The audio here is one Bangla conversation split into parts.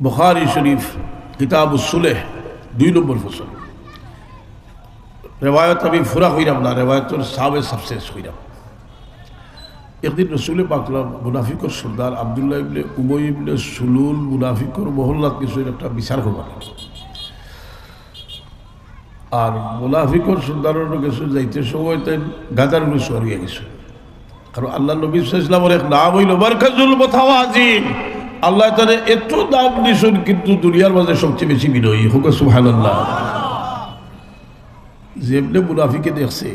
বুখারী শরীফ কিতাবুস সুলহ 2 নম্বর ফসল। রেওয়ায়ত আমি ফুরা হইলাম না, রেওয়ায়তর সাবে সবশেষ হইলাম। একদিন রসুল পাক মুনাফিকর সর্দার আব্দুল্লাহ ইবনে উবাই ইবনে সুলুল মুনাফিকর মহল্লাত কিছু একটা বিচার করবার, আর মুনাফিকর সর্দারের কিছু যাইতে সময় তাই গাদার উপরে সরিয়ে গেছে। কারণ আল্লাহ নবী সাল্লাল্লাহু আলাইহি ওয়াসাল্লামের এক নাম হইল মারকাজুল মুতাওয়াজিন। আল্লাহ তাআলা এত দাম দিয়েছেন, কিন্তু দুনিয়ার মাঝে সবচেয়ে বেশি বিনয়ী। হোক সুবহানাল্লাহ। যেমনি মুনাফিকে দেখছে,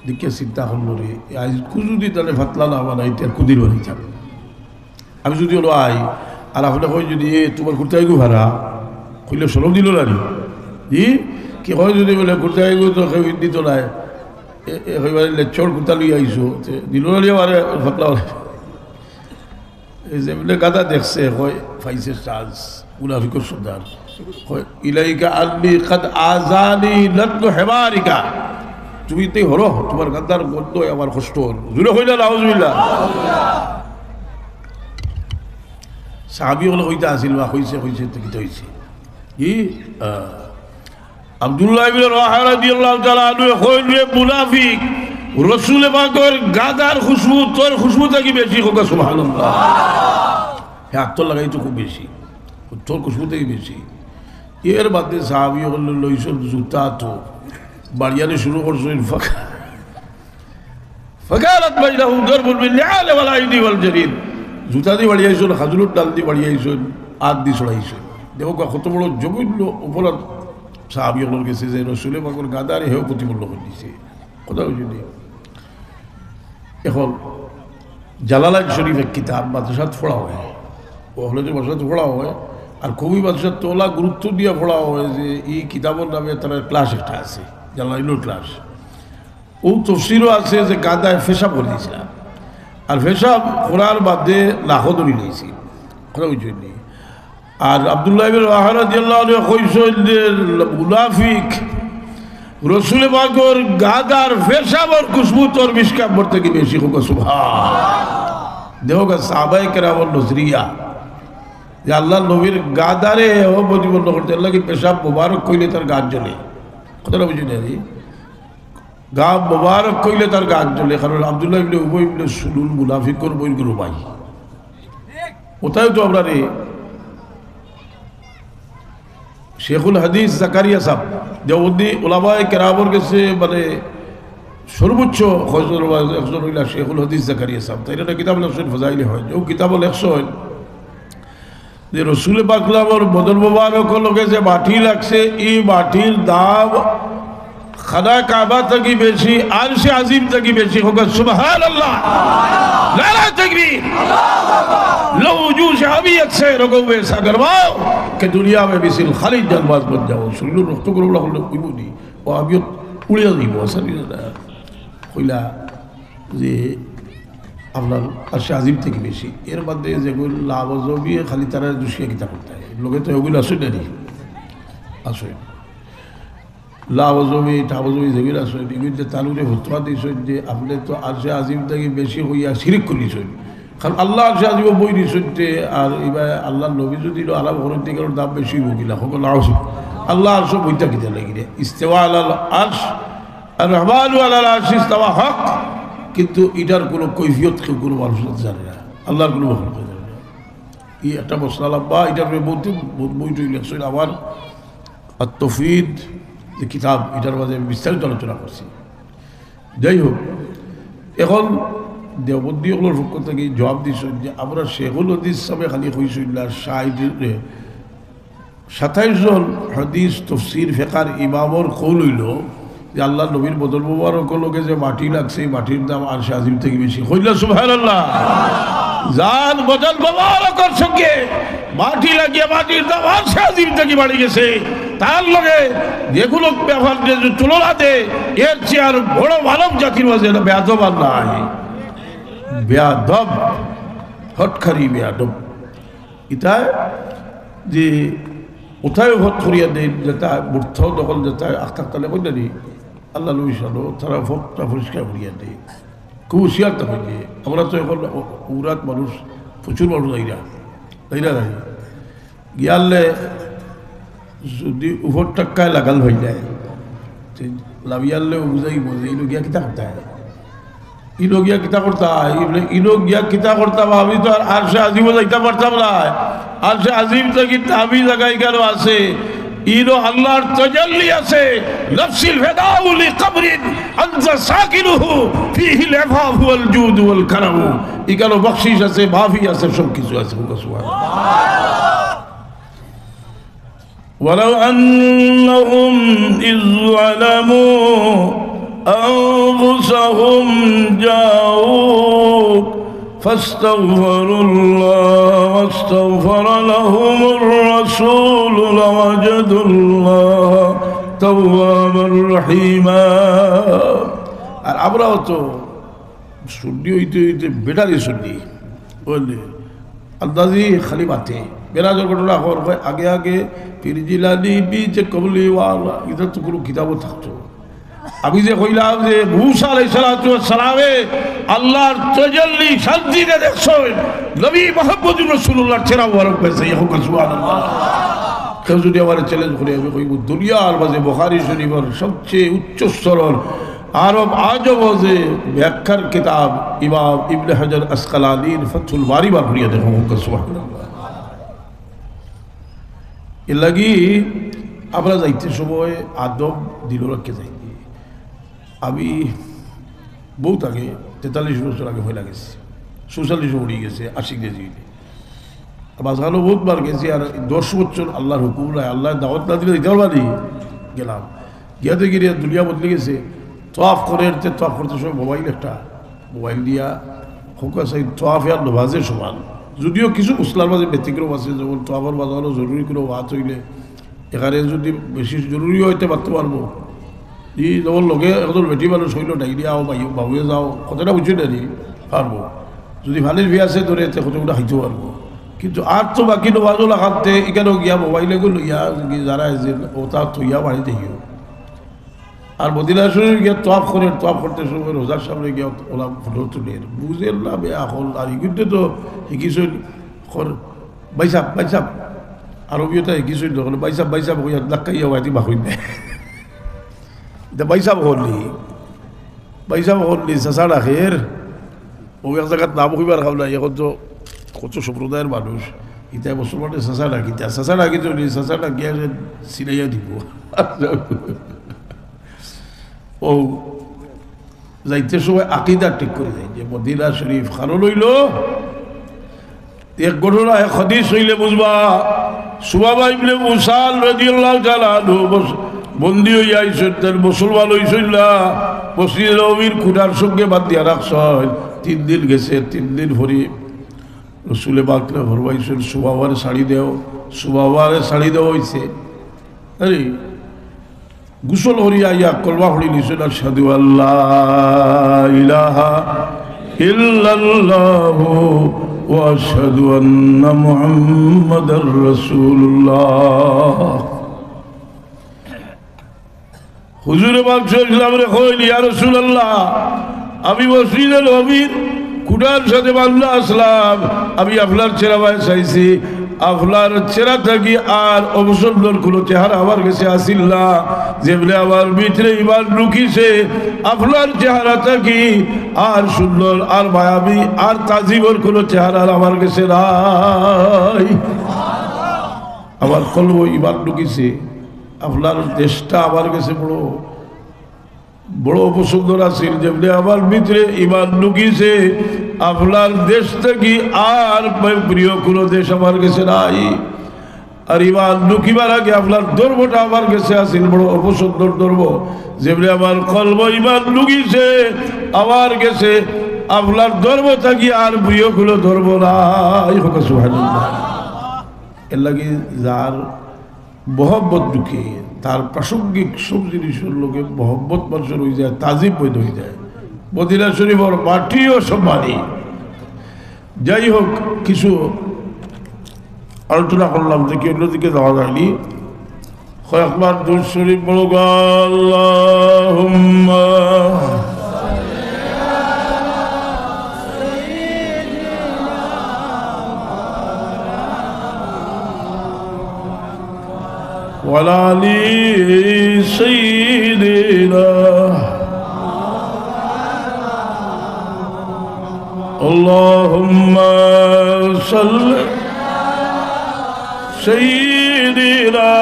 দেখে চিন্তা করলো রে আজ যদি তাহলে ফাতলা না বানাই তার কুদির বাড়ি যাবে। আমি যদি হলো আই আর আপনার কই যদি তোমার ঘুরতে আইগু ভাড়া কইলে সরম দিল না রে জি কি হয় যদি বলে ঘুরতে আইগু তো দিত না, এবারে লেকচর ঘুরতা লই আইসো দিল না আরে ফাতলা এই যেমনি গাদা দেখছে হয় পাইছে চান্স। মুনাফিকর সর্দার হয় ইলাইকা আল্লি কাদ আজানি লাতু হেমারিকা, তুমি তাই হরো তোমার গাদ্দার গন্ধ আমার কষ্ট জুড়ে হইল নাউজুবিল্লাহ। সাহাবী হলো হইতে আসিল বা হইছে হইছে কি হইছে কি আব্দুল্লাহ ইবনে রাওয়াহা রাদিয়াল্লাহু তাআলা আনহু কইলে মুনাফিক রাসূল পাকের গাদার খুশবু তোর খুশবু থেকে বেশি। হোক সুবহানাল্লাহ। হ্যাঁ আত্ম লাগাই তো খুব বেশি, তোর খুশবু থেকে বেশি। এর বাদে সাহাবী হলো লইছেন জুতা তো বাড়িয়ানে শুরু করছেন ফাকালাত বাইনাহুম দরবুল বিল-লিআল ওয়াল আইদি ওয়াল জারিদ। জুতা দিয়ে বাড়িয়াইছেন, খাজুরের ডাল দিয়ে বাড়িয়াইছেন, আগ দিয়ে ছড়াইছেন। দেখো কত বড় জঘন্য অপরাধ সাহাবী হলোর গেছে যে রাসূল পাকের গাদারে হেও প্রতিমূল্য করে দিছে। কথা বুঝলি? এখন জালালাইন শরীফ এক কিতাব মাদ্রাসাত পড়া হয়, ও হলে যে মাদ্রাসাত পড়া হয় আর খুবই মাদ্রাসাত তোলা গুরুত্ব দিয়ে পড়া হয় যে এই কিতাবের নামে তার ক্লাস একটা আছে, জালালাইনের ক্লাস। ও তফসিরও আছে যে গাদায় ফেসাব করে দিয়েছিলাম, আর ফেসাব করার বাদে লাখো ধরে নিয়েছি। কথা বুঝলি? আর আব্দুল্লাহ ইবনে রাওয়াহা রাদিয়াল্লাহু আনহু কইছেন যে মুনাফিক রাসূল পাকের গাদার ফেসাবর খুশবু তোর মিশকাম্বর থেকে বেশি। হোক সুবহান। দেখো সাহাবায়ে কেরামের নজরিয়া যে আল্লাহ নবীর গাদারে ও প্রতিপন্ন করতে আল্লাহ কি পেশাব মুবারক কইলে তার গাছ জ্বলে। কথাটা বুঝি না? গা মুবারক কইলে তার গাছ জ্বলে। কারণ আব্দুল্লাহ ইবনে উবাই ইবনে সুলুল মুনাফিকর বইগুলো ভাই ওটাই তো আমরা রে শেখুল হাদিস জাকারিয়া সাহেব দেওবন্দি ওলামায়ে কেরামের কাছে মানে সর্বোচ্চ একজন হইলা শেখুল হাদিস জাকারিয়া সাহেব। তাই না কিতাব লেখছেন ফজাইলে হয়, যে কিতাব লেখছেন যে রসুল পাকলামর বদল মুবারক লোকে যে মাটি লাগছে এই মাটির দাম খানা কাবা থেকে বেশি, আরশে আজিম থেকে বেশি। হোক সুবহানাল্লাহ। নারা তাকবীর। लो वजूद शहाबियत से रगो में ऐसा करवाओ कि दुनिया में मिसिल खालिद जानबाज बन जाओ। सुनिलो रख्तो करो ला हलो इबुनी ও আবিয়ত উড়িয়ে দিব আসলে না কইলা যে আপনার আরশে আজিম থেকে বেশি। এর মধ্যে যেগুলো লাভজবি খালি তারা দুষিয়া কিতা করতে হয় লোকে তো ওগুলো আসে না আসে লাভজবি টাবজবি যেগুলো আসে এগুলো তালুরে ভুতরা দিয়েছেন যে আপনি তো আরশে আজিম থেকে বেশি হইয়া শিরিক করিয়েছেন। কারণ আল্লাহ আরশে আজিম বই দিয়েছেন আর এবার আল্লাহ নবী যদি আলাপ হরেন থেকে দাম বেশি বকিলা সকল আল্লাহ আরশ বইটা কিতা লাগিলে ইস্তেওয়া আলাল আরশ আর রহমানু আলাল আরশ ইস্তাওয়া হক, কিন্তু এটার কোনো কৈফিয়ত কেউ কোনো মানুষ জানে না, আল্লাহর কোনো মখলুক জানে না। এই একটা মশলা বা এটার বলতে বইটি লেখছেন আমার আত-তৌহিদ যে কিতাব, এটার মাঝে বিস্তারিত আলোচনা করছি। যাই হোক, এখন দেওবন্দীগুলোর পক্ষ থেকে জবাব দিয়েছেন যে আমরা শেখুল হাদিস সাহেব খালি হইছিল না 27 জন হাদিস তফসির ফেকার ইমামর কৌল হইল যে আল্লাহ নবীর বদল মুবারক লোকে যে মাটি লাগছে এই মাটির দাম আরশে আজিম থেকে বেশি। হইল সুবহানাল্লাহ। জান বদল মুবারকের সঙ্গে মাটি লাগিয়ে মাটির দাম আরশে আজিম থেকে বাড়ি গেছে, তার লগে যেগুলো ব্যবহার তুলনা দেয় এর চেয়ে আর বড় মানব জাতির মাঝে বেয়াদব আর নাই। বেয়াদব হটখারি বেয়াদব এটা যে কোথায় ভোট করিয়া দেয় যেটা মূর্থ দখল যেটা আখতালে কই না আল্লাহ নবী সালো তারা ভোটটা পরিষ্কার করিয়া দেয়, খুব হুঁশিয়ার তখন দিয়ে। আমরা তো এখন উরাত মানুষ, প্রচুর মানুষ যাই না গিয়ালে যদি উপর টাক্কায় লাগাল হয়ে যায় লাভিয়ালে বুঝাইব যে ইলো গিয়া কিতা করতে হয়, ইলো গিয়া কিতা করতে হয়, ইলো গিয়া কিতা করতাম। আমি তো আর সে আজিমও যাইতে পারতাম না। আর সে আজিম থেকে আমি জায়গায় কেন আছে, ইনো আল্লাহর তাজাল্লি আছে। লাফসিল ফাদাউলি কবরিন আনজা সাকিনুহু ফিহি আল-আফাফ ওয়াল জুদ ওয়াল কারাম। ইকানো বকশিশ আছে, মাফি আছে, সব কিছু আছে। সুবহানাল্লাহ। ولو أنهم إذ ظلموا أنفسهم جاءوك فاستغفروا الله واستغفر لهم الرسول لوجدوا الله توابا رحيما। আর আমরাও তো সুন্নি হইতে হইতে বেটারি সুন্নি বললে আন্দাজি খালি মাথে বেরাজের ঘটনা হওয়ার হয় আগে আগে ফিরজিলানি বীজ কবলি ওয়ালা ইধর তো কোনো কিতাবও থাকতো। আমি যে কইলাম যে মুসা আলাইহিস সালাতু ওয়াস সালামে আল্লাহর তাজাল্লি শান্তিতে দেখছেন, নবী মুহাম্মদুর রাসূলুল্লাহর চেহারা মুবারক পেয়েছে। সুবহানাল্লাহ। কেউ যদি আমার চ্যালেঞ্জ করে আমি কইব দুনিয়ার মাঝে বুখারী শরীফের সবচেয়ে উচ্চ স্তরের আরব আজব যে ব্যাখ্যার কিতাব ইমাম ইবনে হাজার আসকালানির ফাথুল বারি বার করিয়া দেখো। সুবহানাল্লাহ। এর লাগি আমরা যাইতে সময় আদব দিল রাখতে যাই। আমি বহুত আগে 43 বছর আগে হয়ে গেছি, 46 উড়িয়ে গেছে, 80 কেজি মাঝখানেও বহুত বার গেছি। আর 10 বছর আল্লাহর হুকুম নাই, আল্লাহ দাওয়াত না দিলে দিতে পারি গেলাম। গিয়াতে গিয়ে দুনিয়া বদলে গেছে। তোয়াফ করে তোয়াফ করতে সময় মোবাইল দিয়া হোক আছে তোয়াফ আর নমাজের সমান। যদিও কিছু মুসলার মাঝে ব্যতিক্রম আছে, যেমন তোয়াফের বাজানো জরুরি কোনো ওয়াত হইলে এখানে যদি বেশি জরুরি হইতে পারতে পারবো। ই যেমন লগে এখন বেটি মানুষ হইল ডাইরিয়া আও বাবুয়ে যাও কতটা বুঝি নারি পারবো। যদি ভালের বিয়ে আছে ধরে কতটা খাইতে পারবো। কিন্তু আর তো বাকি নমাজও লাগাতে এখানেও গিয়া মোবাইলে গুলো ইয়া যারা যে ওটা থইয়া বাড়িতে গিয়েও। আর মদিনা শরীফ গিয়ে তোয়াফ করে, তোয়াফ করতে সময় রোজার সামনে গিয়ে ওলা ফটো তুলে বুঝেন না বেয়া হল। আর এগুলো তো শিকিছই বাইসাব আরবিয়তা শিকিছই নকল বাইসাব হইয়া লাক্কাইয়া হয়তো বাহই দেয়। বাইসাব হলি চাচা রাখের ও এক জায়গার নাম হইবার খাও না। এখন তো কত সম্প্রদায়ের মানুষ ইটা মুসলমানের চাচা ডাকি, চাচা ডাকি চলি, চাচা ডাকিয়া চিনাইয়া দিব। ও যাইতে সময় আকিদা ঠিক করে যায় যে মদিনা শরীফ খানো লইল। এক ঘটনা এক হাদিস হইলে বুঝবা। সুবাবা ইবনে মুসা রাদিয়াল্লাহু তাআলা আনহু বন্দী হইয়া আইছেন, তার মুসলমান হইছেন না। মসজিদে নববীর খুঁটার সঙ্গে বাদ দিয়া রাখছেন। 3 দিন গেছে, 3 দিন ভরি রসুলে বাকলে ভরবাইছেন সুবাবার শাড়ি দেও, সুবাবারে শাড়ি দেওয়া হয়েছে। আরে গুসল হরিয়া ইয়া কলমা হরি নিছেন আশহাদু আল্লাহ ইলাহা ইল্লাল্লাহু ওয়া আশহাদু আন্না মুহাম্মাদার রাসূলুল্লাহ। হুজুরে পাক সাল্লাল্লাহু আলাইহি কইলেন ইয়া রাসূলুল্লাহ, আমি মসজিদে নববীর খুঁটার সাথে বান্দা আসলাম, আমি আপনার চেহারা ভাই চাইছি। আপনার চেহারা থাকি আর অবসন্দর কোনো চেহারা আমার কাছে আসিল না। যেমনি আমার ভিতরে ইমান ঢুকিছে, আপনার চেহারা থাকি আর সুন্দর আর মায়াবী আর তাজিবর কোনো চেহারা আমার কাছে নাই। আমার কলব ইমান ঢুকিছে, আপনার দেশটা আমার কাছে বড় অপসুন্দর আছিল। যেমনি আমার ভিতরে ইমান ঢুকিছে, আপনার দেশ থেকে আর প্রিয় কোনো দেশ আমার কাছে নাই। আর ইমান ঢুকিবার আগে আপনার ধর্মটা আমার কাছে আছিল বড় অপসুন্দর ধর্ম। যেমনি আমার কলব ইমান ঢুকিছে, আমার কাছে আপনার ধর্ম থাকি আর প্রিয় কোনো ধর্ম নাই। সুবহানাল্লাহ। এর লাগে যার মহব্বত ঢুকে তার প্রাসঙ্গিক সব জিনিসের লোকে মহব্বত মানুষের হয়ে যায়, তাজিব বৈধ হয়ে যায়। মদিনা শরীফের মাটিও সম্মানী। যাই হোক, কিছু আলোচনা করলাম দেখি অন্যদিকে যাওয়া যায়নি। কয়েকবার দুরূদ শরীফ বলো আল্লাহুম্মা وعلى آل سيدنا اللهم صل سيدنا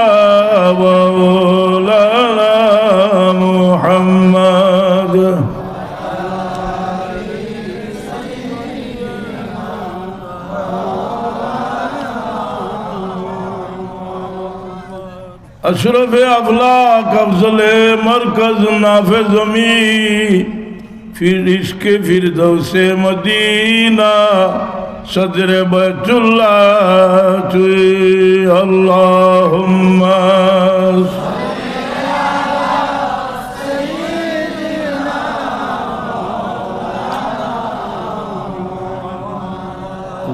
مولانا محمد अशरफ अफलाक अफजल मरकज नाफे ज़मी फिर इश्क़ फिरदौसे मदीना सदर बैतुल्लाह अल्लाहुम्मा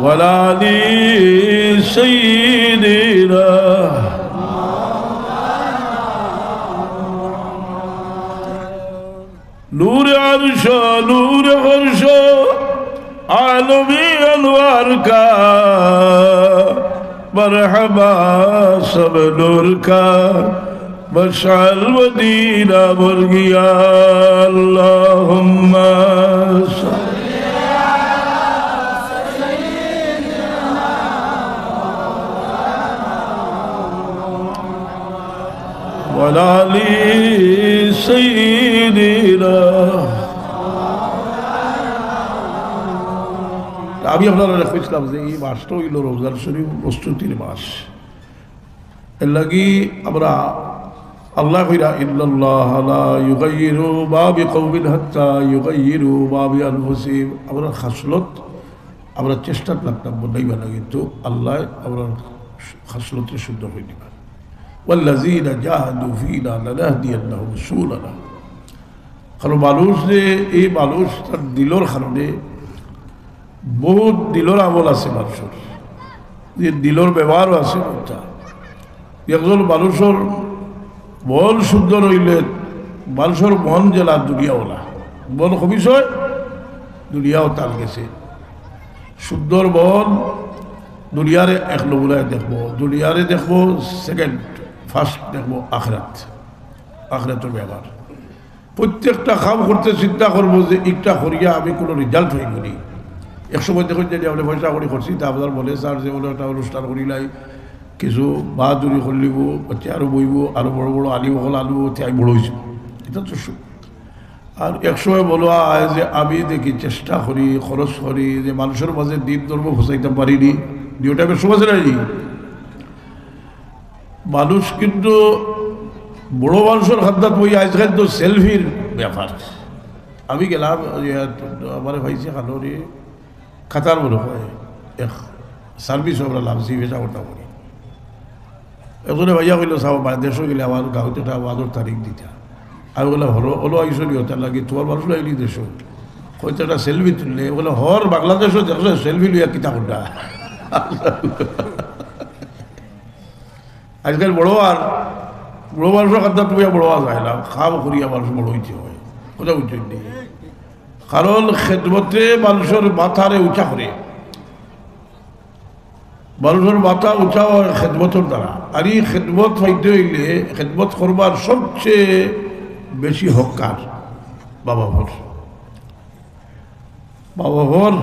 वला आलि सय्यिदिना नूर अर्श नूर फर्श आलमी अनवार का मरहबा सब नूर का मशाल मदीना भर गया अल्लाहुम्मा वला आलि सय्यिदिना আমি আপনারা রেখেছিলাম যে এই মাসটা হইল রমজান শরীফ প্রস্তুতির মাস এর লাগি আমরা আল্লাহ কইরা ইল্লাল্লাহ লা ইউগাইয়িরু মা বিকওমিন হাত্তা ইউগাইয়িরু মা বিআনফুসিহিম আমরা খাসলত আমরা চেষ্টা করতাম বলাইবা না কিন্তু আল্লাহ আমরা খাসলতে শুদ্ধ হয়ে দিবা ওয়াল্লাযীনা জাহাদু ফীনা লানাহদিয়ান্নাহুম সুবুলানা কারণ মানুষ যে এই মানুষ তার দিলর কারণে বহুত দিলর আমল আছে মানুষের যে দিলর ব্যবহারও আছে ওটা একজন মানুষের মন শুদ্ধ রইলে মানুষের মন জেলা দুনিয়াওয়ালা মন কমিস হয় দুনিয়াও তাল গেছে শুদ্ধর মন দুনিয়ারে এক নমুনায় দেখবো দুনিয়ারে দেখবো সেকেন্ড ফার্স্ট দেখবো আখরাতের ব্যবহার প্রত্যেকটা কাম করতে চিন্তা করবো যে একটা করিয়া আমি কোনো রেজাল্ট হয়ে গেলি এক সময় দেখুন যে আমরা পয়সা করে করছি তা আপনার বলে স্যার যে বলে একটা অনুষ্ঠান করিলাই কিছু বাহাদুরি করলিব বাচ্চা আরও বইব আরও বড় বড় আলিব হল আলু তাই বড় হয়েছিল এটা তো আর এক সময় বলা হয় যে আমি দেখি চেষ্টা করি খরচ করি যে মানুষের মাঝে দিন ধর্ম ফসাইতে পারিনি দুটা বেশ সময় নাই মানুষ কিন্তু বড় মানুষের খাদ্যাত বই আজকাল তো সেলফির ব্যাপার আমি গেলাম আমার ভাইছে খানোরে খাতার মনে হয় এক সার্ভিস আমরা লাভছি ভেজা ওটা করি একজনে ভাইয়া কইল চাও দেশও গেলে আমার গাঁৱত এটা আদর তারিখ দিতা আমি বলে হলো হলো আইসলি হতার লাগে তোমার মানুষ লাগলি দেশ হয়তো একটা সেলফি তুললে বলে হর বাংলাদেশও দেখছো সেলফি লইয়া কিতা কোনটা আজকাল বড় আর বড় মানুষের কথা তুমি বড় যায় না খাব করিয়া মানুষ বড় হইতে হয় কোথাও উচিত নেই কারণ খেদমতে মানুষের মাথারে উঁচা করে মানুষের মাথা উঁচা হয় খেদমতের দ্বারা আর এই খেদমত হইতে হইলে খেদমত করবার সবচেয়ে বেশি হকার বাবা ভর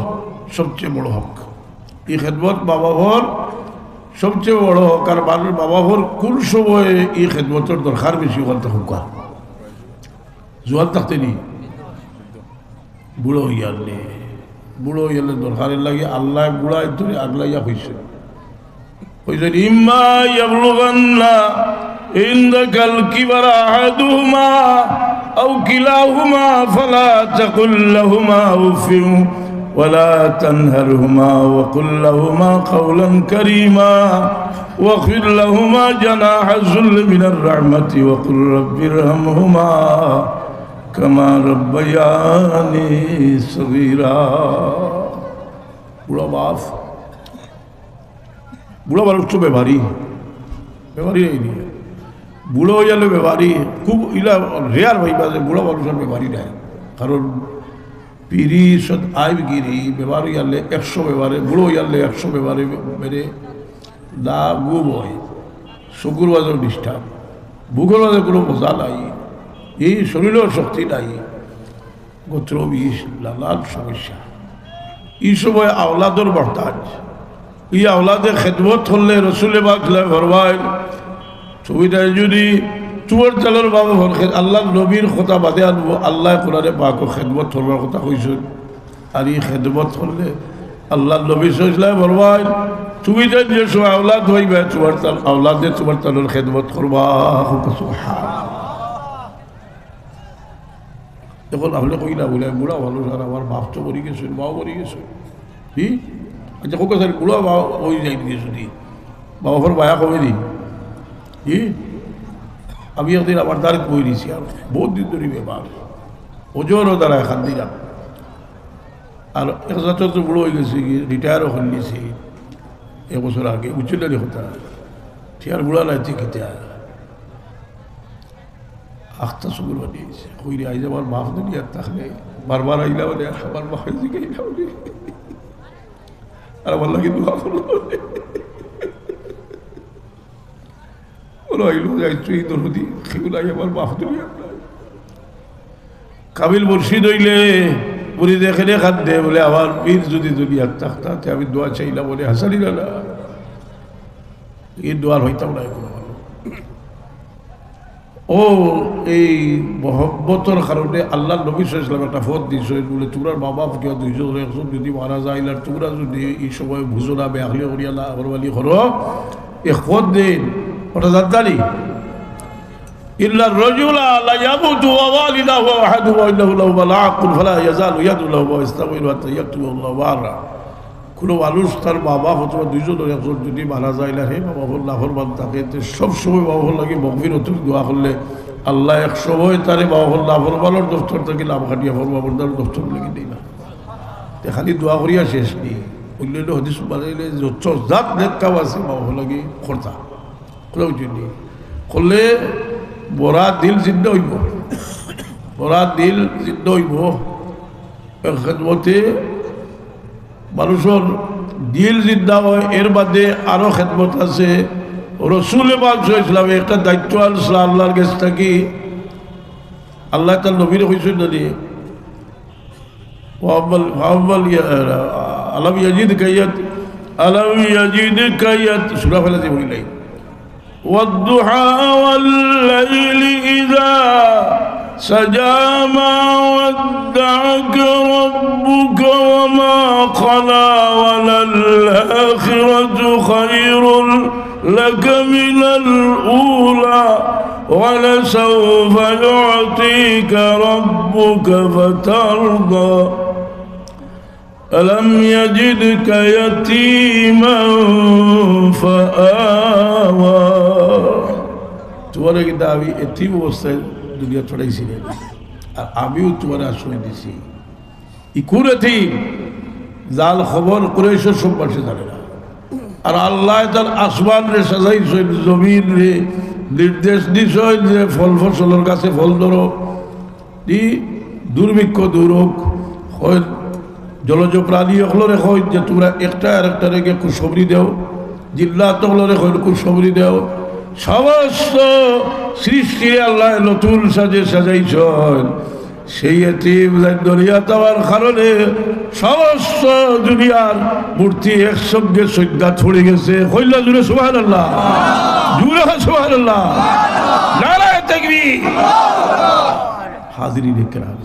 সবচেয়ে বড় হক এই খেদমত বাবা ভর সবচেয়ে বড় হক আর মানুষ বাবা ভর কোন সময় এই খেদমতের দরকার বেশি হল তখন কার জোয়ান থাকতে নি বুড়ো হইয়ালে দরকারের লাগে আল্লাহ বুড়ায় ধরে আগলাইয়া হয়েছে ইম্মা ইয়াবলুগান্না ইনদাকাল কিবারা আহাদুহুমা আও কিলাহুমা ফালা তাকুল লাহুমা উফিন ওয়ালা তানহারহুমা ওয়া কুল লাহুমা কাওলান কারীমা ওয়াখফিদ লাহুমা জানাহা যুল্লি মিনার রাহমাতি ওয়া কুল রাব্বিরহামহুমা কামা রব্বায়ানি সগীরা বুড়া বাপ বুড়া মানুষ তো ব্যবহারী এই নিয়ে বুড়ো হয়ে গেলে ব্যবহারী খুব ইলা রেয়ার ভাইবা যে বুড়া মানুষের ব্যবহারী নেয় কারণ পিড়ি সদ আইবগিরি ব্যবহার গেলে 100 ব্যবহারে বুড়ো হয়ে গেলে 100 ব্যবহারে মেরে দা গু বয় চকুর বাজেও ডিস্টার্ব, বুকের বাজে কোনো মজা নাই, এই শরীরেও শক্তি নাই, গোত্র বিষ, নানান সমস্যা। এই সময় আওলাদর বর্তাজ, এই আওলাদে খেদমত করলে রসুলে বাকলে ফরমায় ছবিটায় যদি চুয়ার চালের বাবা আল্লাহ নবীর কথা বাদে আনবো, আল্লাহ কোরআনে পাক খেদমত করবার কথা কইছেন। আর এই খেদমত করলে আল্লাহ নবী সাল্লাল্লাহু আলাইহি ফরমায় ছবিটা যে সময় আওলাদ হইবে চুয়ার চাল আওলাদে চুয়ার চালের খেদমত করবা। এখন আপনি কই না বলে বুড়া ভালো স্যার, আমার বাপ তো মরি গেছেন, মাও মরি গেছেন, কি আচ্ছা কোকে স্যার বুড়া মা ওই যাই দিয়ে যদি বাবার মায়া কমে দিই কি। আমি একদিন আমার দ্বারে বই দিয়েছি, আর বহুত দিন ধরে ব্যাপার ওজনও দ্বারা এখান দিন আর এক জাতর তো বুড়ো হয়ে গেছে, রিটায়ারও করে নিয়েছি এবছর আগে, উচ্চলারি হতা ঠিক আর বুড়া নাই ঠিক আখতা সুগুর বানিয়েছে কইরে আইজ আমার মাফ দুনিয়ার থাকলে বারবার আইলা বলে আমার মা হয়েছে গেইলা বলে আর আমার লাগে দোয়া করলো বলো আইলো যাইছো এই দরদি সেগুলাই আমার মাফ দুনিয়ার কাবিল মুর্শিদ হইলে পুরি দেখে খাদ দে বলে আমার পীর যদি দুনিয়ার থাকতাতে আমি দোয়া চাইলাম বলে হাসানি না এই দোয়ার হইতাম না কোনো ভালো। ও এই মহব্বতর কারণে আল্লাহ নবী সাল্লাল্লাহু আলাইহি ওয়াসাল্লাম একটা ফত দিয়েছে বলে তোমরা মা বাপ কেউ দুইজন একজন যদি মারা যায় আর তোমরা যদি এই সময় বুঝো না বেআখলি করিয়া না আগরবালি করো এ ফত দিন ওটা জানতালি ইল্লা রাজুলা লা ইয়ামুতু ওয়া ওয়ালিদাহু ওয়া আহাদুহু ইল্লাহু লাহু মালাকুন ফালা ইয়াজালু ইয়াদুল্লাহু ওয়া ইস্তাগফিরু হাত্তা ইয়াকতুবু আল্লাহু বারা। কোনো মানুষ তার বাবা অথবা দুইজনের একজন যদি মারা যায় না হে বাবা নাফরমান থাকে সবসময় বাবা লাগে মগফিরতের দোয়া করলে আল্লাহ এক সময় তারে বাবা নাফরমানের দফতর থেকে লাভ খাটিয়া ফরমাবরদার দফতর লেগে দেয় না। খালি দোয়া করিয়া শেষ নেই অন্যান্য হদিস বানাইলে যত জাত নেতাও আছে বাবা লাগে খরচা কোথাও জন্য করলে বড়া দিল জিন্দ হইব, বড়া দিল জিন্দ হইব খেদমতে মানুষের দিল জিন্দা হয়। এর বাদে আরো খেদমত আছে। রসুল পাক ইসলামে একটা দায়িত্ব আনছিল আল্লাহর কাছ থেকে, আল্লাহ তার নবীর হয়েছেন জানি আলম ইয়াজিদ কাইয়াত আলম ইয়াজিদ কাইয়াত সুরা ফেলাতে বলি নাই والضحى والليل إذا سجى ما ودعك ربك وما قلى وللآخرة خير لك من الأولى ولسوف يعطيك ربك فترضى ألم يجدك يتيما فآوى। তোমার কিন্তু আমি এতিম অবস্থায় দুনিয়া ছড়াইছিলেন আর আমিও তোমার আশ্রয় দিছি। ইকুর এতিম জাল খবর কুরাইশের সব মানুষে জানে না। আর আল্লাহ তার আসমান রে সাজাইছেন, জমিন রে নির্দেশ দিছেন যে ফল ফসলের কাছে ফল ধরো, দুর্ভিক্ষ দূর হোক, হয় জলজ প্রাণী হলরে হয় যে তোমরা একটা আর একটা রেখে খুশবরি দেও, জিল্লাত হলরে হয় খুশবরি দেও। সমস্ত সৃষ্টি আল্লাহ নতুন সাজে সাজাইছেন। সেই এতিম দুনিয়া দেওয়ার কারণে সমস্ত দুনিয়ার মূর্তি একসঙ্গে শ্রদ্ধা ছড়ে গেছে। কইলা জুড়ে সুবহানাল্লাহ, জুড়ে সুবহানাল্লাহ, নারায়ে তাকবীর। হাজিরিন কিরাম,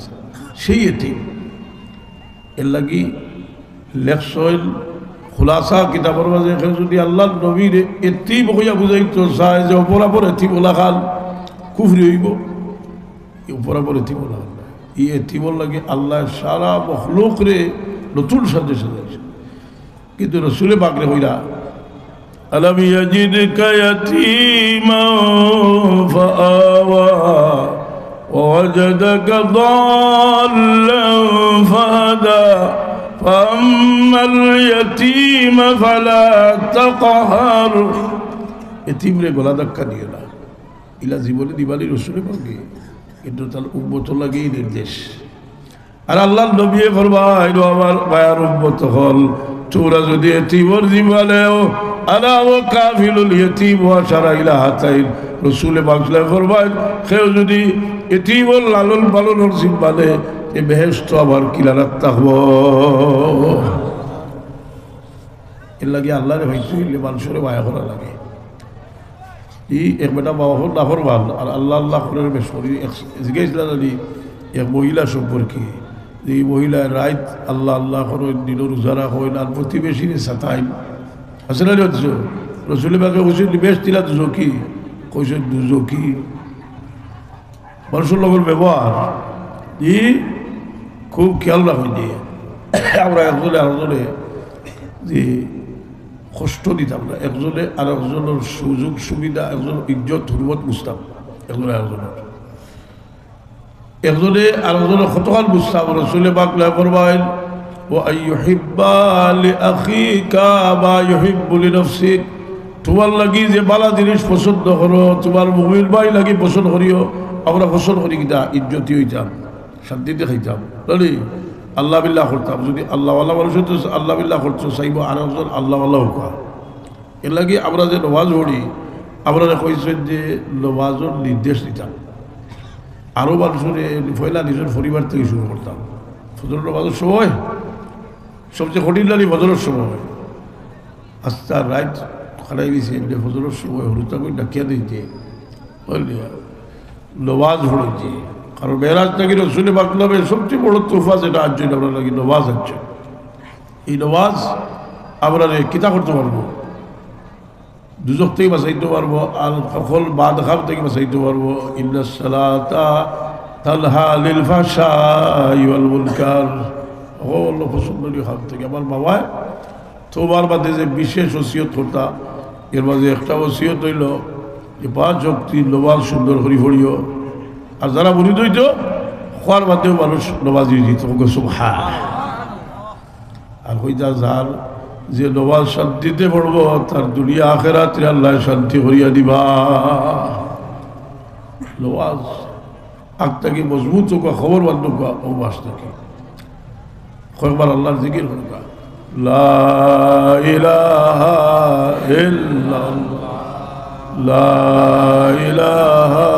সেই এতিম এর লাগি লেখসইল খুলাসা কিতাবের মাঝে যদি আল্লাহ নবীর এতিম হইয়া বুঝাইতো চায় যে অপরাপর এতিম ওলা খাল কুফরি হইব, অপরাপর এতিম ওলা খাল এই এতিমর লাগে আল্লাহ সারা মখলুক রে নতুন সাজে সাজাইছে। কিন্তু রসুলে পাকরে হইলা আলাম ইয়াজিদকা ইয়াতীমান ফাআওয়া ووجدك ضالا فهدى فأما اليتيم فلا تقهر। এতিম রে গলা ধাক্কা দিও না, ইলা জীবনে দিবালি রসুলে পাকে, কিন্তু তার উম্মত লাগেই নির্দেশ। আর আল্লাহ নবী ফরমাইল আমার মায়ার উম্মত হল তোরা যদি এতিমর জীবনেও আনা ওয়া কাফিলুল ইয়াতীম ওয়া শারা ইলা হাতাইন রাসূল পাক ফরমায় কেউ যদি ইতিমর লালন পালনের জিম্মানে এ বেহেশত আবার কিলারাত থাকবো এর লাগে আল্লাহরে হইতে হইলে মানুষের মায়া করা লাগে এই এক বেটা বাবা হল না ফরমান আর আল্লাহ আল্লাহ করে বেশরি জিজ্ঞাসা জানি এক মহিলা সম্পর্কে এই মহিলা রাত আল্লাহ আল্লাহ করে দিন রোজারা হয় আর প্রতিবেশী সাতাইন আসলে হচ্ছে রসুল বাকে কইছে বেশ দিলা দুজকি কইছে দুজকি মানুষের লগর ব্যবহার ই খুব খেয়াল রাখুন দিয়ে আমরা একজনে আরেকজনে যে কষ্ট দিতাম না একজনে আর একজনের সুযোগ সুবিধা একজন ইজ্জত হুরমত বুঝতাম একজনে আরেকজনের একজনে আরেকজনের কতক্ষণ বুঝতাম রসুলে বাকলা করবেন ও আইয়ুহিব্বা লিআখিকা মা ইউহিব্বু লিনাফসিক তোমার লাগি যে বালা জিনিস পছন্দ করো তোমার মুমিন ভাই লাগি পছন্দ করিও আমরা পছন্দ করি কিনা ইজ্জতি হইতাম শান্তিতে খাইতাম বলি আল্লাহ বিল্লাহ করতাম যদি আল্লাহওয়ালা মানুষ হতো আল্লাহ বিল্লাহ করতো চাইব আর একজন আল্লাহওয়ালা হোক এর লাগে আমরা যে নমাজ পড়ি আমরা কইছেন যে নমাজের নির্দেশ দিতাম আরও মানুষের পয়লা নিজের পরিবার থেকে শুরু করতাম ফজরের নমাজের সময় সবচেয়ে কঠিন লাগে ফজরের সময় আস্তা রাত খারাই দিছে যে ফজরের সময় হরুতা করে ডাকিয়া দিতে বুঝলি নমাজ পড়েছি কারণ মেয়েরাজ নাকি রসুল বাকলামের সবচেয়ে বড় তোফা যেটা আজ আমরা নাকি নমাজ আনছে এই নমাজ আমরা কিতা করতে পারবো দুজক থেকে বাঁচাইতে পারবো আর সকল বাদ খাম থেকে বাঁচাইতে পারবো ইন্নাস সালাতা তানহা আনিল ফাহশাই ওয়াল মুনকার সকল পছন্দনীয় খাম থেকে আমার বাবায় তোমার মাঝে যে বিশেষ ওসিয়ত করতা এর মাঝে একটা ওসিয়ত হইল যে 5 ওয়াক্ত নমাজ সুন্দর করে পড়িও আর যারা মুরিদ হইত খোয়ার মাধ্যমে মানুষ নমাজি দিত সুবহান আর হইতা যার যে নমাজ শান্তিতে পড়ব তার দুনিয়া আখেরাতে আল্লাহ শান্তি করিয়া দিবা নমাজ আগটাকে মজবুত হোক খবর বান্ধব অভ্যাস থাকে কয়েকবার আল্লাহর জিকির করবা লা ইলাহা ইল্লাল্লাহ লা ইলাহা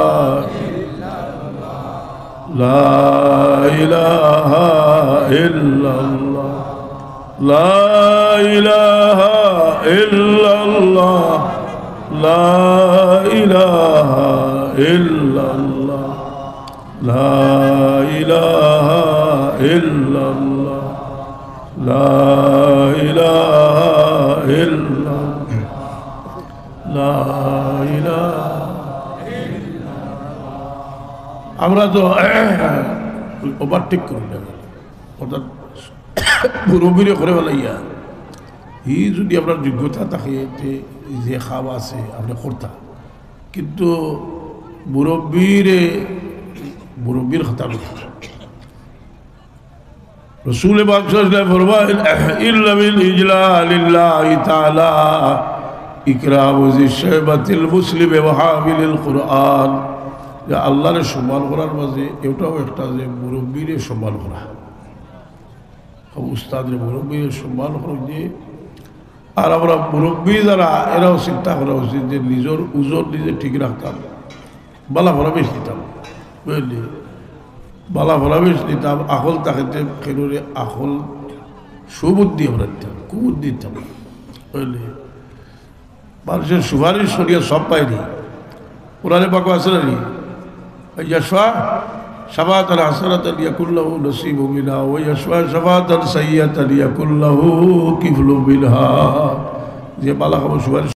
لا إله إلا الله لا إله إلا الله لا إله إلا الله لا إله إلا الله لا إله إلا الله لا إله আমরা তো ওভারটেক করি না অর্থাৎ মুরব্বীরে করে ফেলাইয়া ই যদি আপনার যোগ্যতা থাকে যে খাওয়া আছে আপনি করতা কিন্তু মুরব্বীর কথা রসুল ফরমাইল ইল্লা বিল ইজলালিল্লাহি তাআলা ইকরামু যিশাবাতিল মুসলিমি ওয়া হামিলিল কুরআন যে আল্লাহরে সম্মান করার মাঝে এটাও একটা যে মুরব্বীরে সম্মান করা উস্তাদের মুরব্বীরে সম্মান করা যে আর আমরা মুরব্বী যারা এরাও চিন্তা করা উচিত যে নিজের ওজন নিজে ঠিক রাখতাম বালা ভরাবেশ দিতাম বুঝলি বালা ভরাবেশ দিতাম আখল তাকে খেলুরে আখল সুবুদ্ধি আমরা দিতাম কুবুদ্ধি দিতাম বুঝলি মানুষের সুপারিশ সরিয়া সব পায়নি কোরআনে পাক আছে না يشفع شفاعة حسنة يكن له نصيب منها ويشفع شفاعة سيئة يكن له كفل منها যে বালা খাবার সুপারিশ